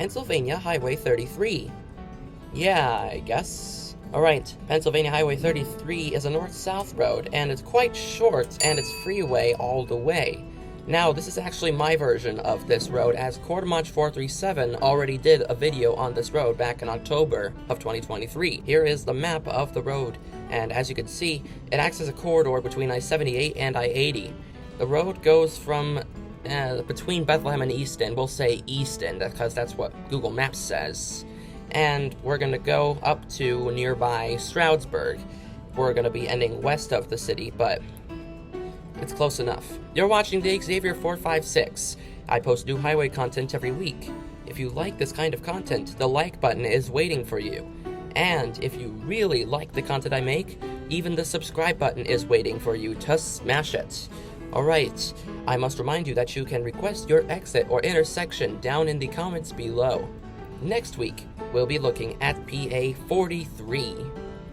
Pennsylvania Highway 33. Yeah, I guess. Alright, Pennsylvania Highway 33 is a north-south road, and it's quite short, and it's freeway all the way. Now, this is actually my version of this road, as Quartermach437 already did a video on this road back in October of 2023. Here is the map of the road, and as you can see, it acts as a corridor between I-78 and I-80. The road goes from between Bethlehem and Easton. We'll say Easton, because that's what Google Maps says. And we're going to go up to nearby Stroudsburg. We're going to be ending west of the city, but it's close enough. You're watching the Xavier 456. I post new highway content every week. If you like this kind of content, the like button is waiting for you. And if you really like the content I make, even the subscribe button is waiting for you to smash it. Alright, I must remind you that you can request your exit or intersection down in the comments below. Next week, we'll be looking at PA 43.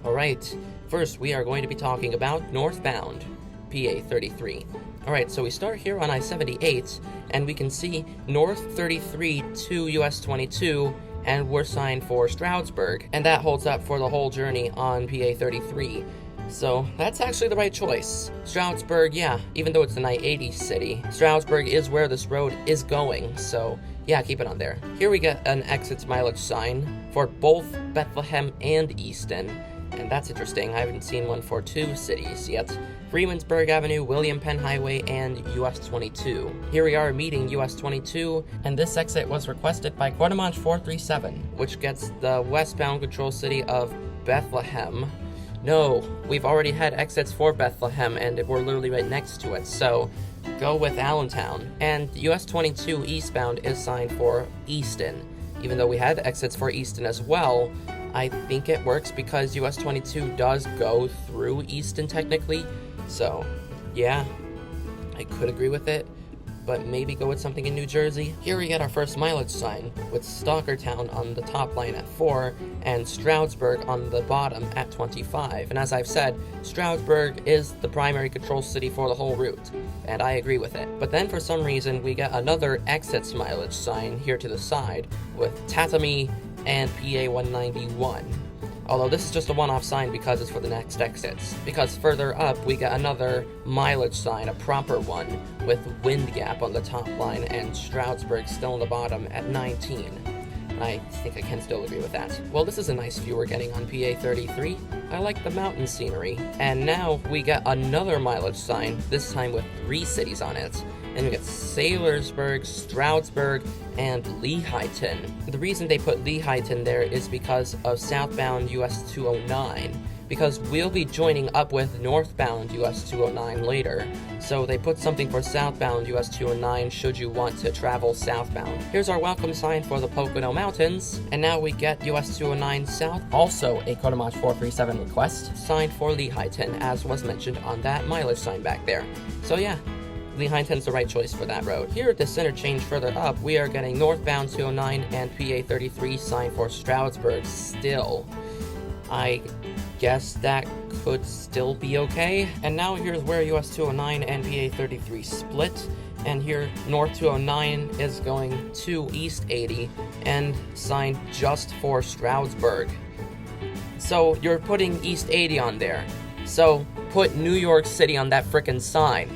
Alright, first we are going to be talking about northbound PA 33. Alright, so we start here on I-78, and we can see North 33 to US 22, and we're signed for Stroudsburg, and that holds up for the whole journey on PA 33. So that's actually the right choice. Stroudsburg, yeah, even though it's an I-80 city, Stroudsburg is where this road is going, so yeah, keep it on there. Here we get an exit mileage sign for both Bethlehem and Easton, and that's interesting. I haven't seen one for two cities yet. Freemansburg Avenue, William Penn Highway, and US 22. Here we are meeting US 22, and this exit was requested by Quartermach437, which gets the westbound control city of Bethlehem. No, we've already had exits for Bethlehem, and we're literally right next to it, so go with Allentown. And US 22 eastbound is signed for Easton. Even though we had exits for Easton as well, I think it works because US 22 does go through Easton technically, so yeah, I could agree with it, but maybe go with something in New Jersey. Here we get our first mileage sign, with Stalkertown on the top line at 4, and Stroudsburg on the bottom at 25. And as I've said, Stroudsburg is the primary control city for the whole route, and I agree with it. But then for some reason, we get another exits mileage sign here to the side, with Tatamy and PA 191. Although this is just a one-off sign because it's for the next exits. Because further up, we get another mileage sign, a proper one, with Wind Gap on the top line and Stroudsburg still on the bottom at 19. I think I can still agree with that. Well, this is a nice view we're getting on PA 33. I like the mountain scenery. And now we get another mileage sign, this time with 3 cities on it. And we get Saylorsburg, Stroudsburg, and Lehighton. The reason they put Lehighton there is because of southbound US 209, because we'll be joining up with northbound US 209 later, so they put something for southbound US 209 should you want to travel southbound. Here's our welcome sign for the Pocono Mountains, and now we get US 209 South, also a Quartermach437 request, signed for Lehighton, as was mentioned on that mileage sign back there. So yeah, Lehighton's the right choice for that road. Here at this interchange further up, we are getting northbound 209 and PA 33 signed for Stroudsburg still. I guess that could still be okay. And now here's where US 209 and PA 33 split. And here North 209 is going to East 80 and signed just for Stroudsburg. So you're putting East 80 on there. So put New York City on that frickin' sign.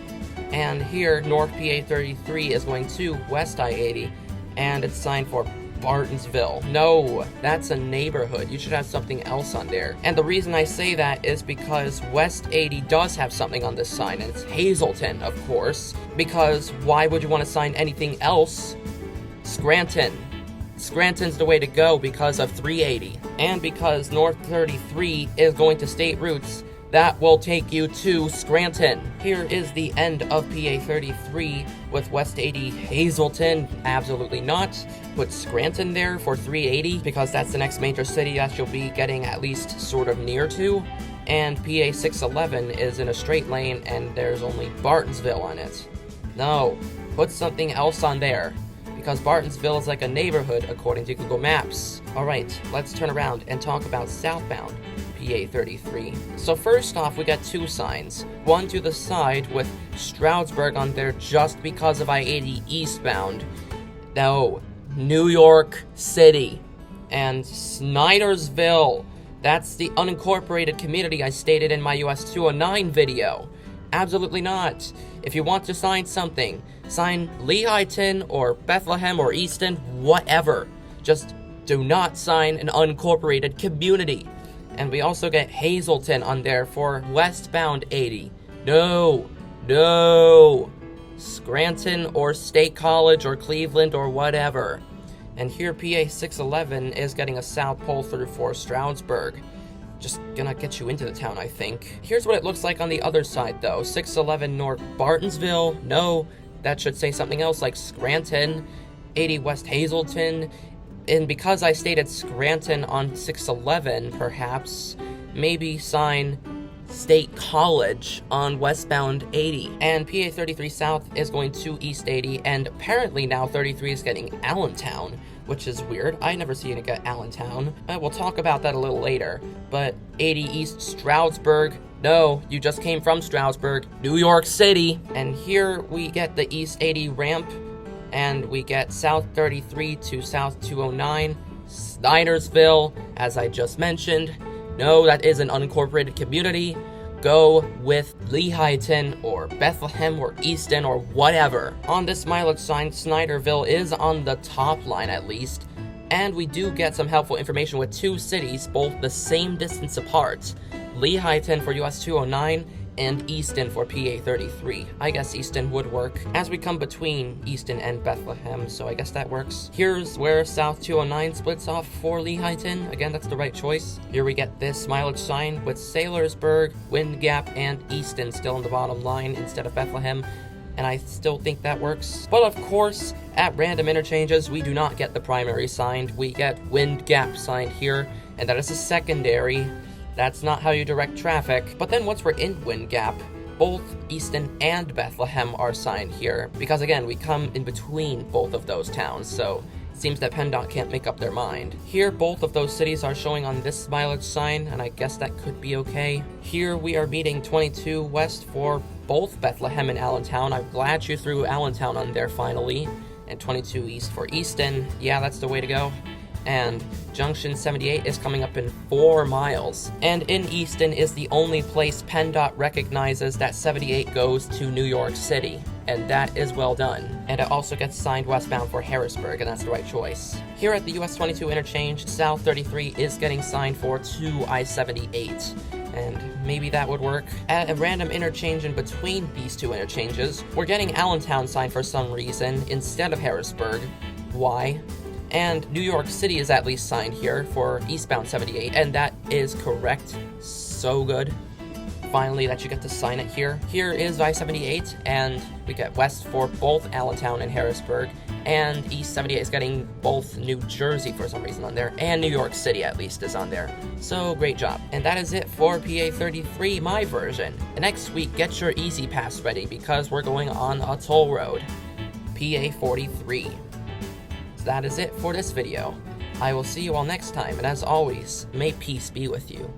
And here, North PA 33 is going to West I-80, and it's signed for Bartonsville. No, that's a neighborhood. You should have something else on there. And the reason I say that is because West 80 does have something on this sign, and it's Hazleton, of course. Because why would you want to sign anything else? Scranton. Scranton's the way to go because of 380. And because North 33 is going to state routes, that will take you to Scranton. Here is the end of PA 33 with West 80 Hazleton. Absolutely not. Put Scranton there for 380 because that's the next major city that you'll be getting at least sort of near to. And PA 611 is in a straight lane and there's only Bartonsville on it. No, put something else on there, because Bartonsville is like a neighborhood according to Google Maps. Alright, let's turn around and talk about southbound PA 33. So first off, we got 2 signs. One to the side with Stroudsburg on there just because of I-80 eastbound. No, New York City. And Snydersville. That's the unincorporated community I stated in my US 209 video. Absolutely not. If you want to sign something, sign Lehighton or Bethlehem or Easton, whatever. Just do not sign an unincorporated community. And we also get Hazleton on there for westbound 80. No. Scranton or State College or Cleveland or whatever. And here PA 611 is getting a south pull through for Stroudsburg. Just gonna get you into the town, I think. Here's what it looks like on the other side, though. 611 North Bartonsville. No, that should say something else like Scranton. 80 West Hazleton. And because I stated Scranton on 611, perhaps, maybe sign State College on westbound 80. And PA 33 South is going to East 80, and apparently now 33 is getting Allentown, which is weird. I never seen it get Allentown. We'll talk about that a little later. But 80 East Stroudsburg. No, you just came from Stroudsburg, New York City. And here we get the East 80 ramp, and we get South 33 to South 209, Snydersville, as I just mentioned. No, that is an unincorporated community. Go with Lehighton or Bethlehem or Easton or whatever. On this mileage sign, Snyderville is on the top line at least. And we do get some helpful information with two cities, both the same distance apart. Lehighton for US 209 and Easton for PA 33. I guess Easton would work, as we come between Easton and Bethlehem, so I guess that works. Here's where South 209 splits off for Lehighton. Again, that's the right choice. Here we get this mileage sign with Saylorsburg, Wind Gap, and Easton still on the bottom line instead of Bethlehem, and I still think that works. But of course, at random interchanges, we do not get the primary signed. We get Wind Gap signed here, and that is a secondary. That's not how you direct traffic. But then once we're in Wind Gap, both Easton and Bethlehem are signed here, because again, we come in between both of those towns, so it seems that PENNDOT can't make up their mind. Here, both of those cities are showing on this mileage sign, and I guess that could be okay. Here we are meeting 22 West for both Bethlehem and Allentown. I'm glad you threw Allentown on there finally. And 22 East for Easton. Yeah, that's the way to go. And Junction 78 is coming up in 4 miles. And in Easton is the only place PENNDOT recognizes that 78 goes to New York City. And that is well done. And it also gets signed westbound for Harrisburg, and that's the right choice. Here at the US 22 interchange, South 33 is getting signed for 2 I-78. And maybe that would work. At a random interchange in between these two interchanges, we're getting Allentown signed for some reason instead of Harrisburg. Why? And New York City is at least signed here for eastbound 78, and that is correct. So good. Finally, that you get to sign it here. Here is I-78, and we get west for both Allentown and Harrisburg, and East 78 is getting both New Jersey for some reason on there, and New York City at least is on there. So great job. And that is it for PA 33, my version. And next week, get your Easy Pass ready, because we're going on a toll road. PA 43. That is it for this video. I will see you all next time, and as always, may peace be with you.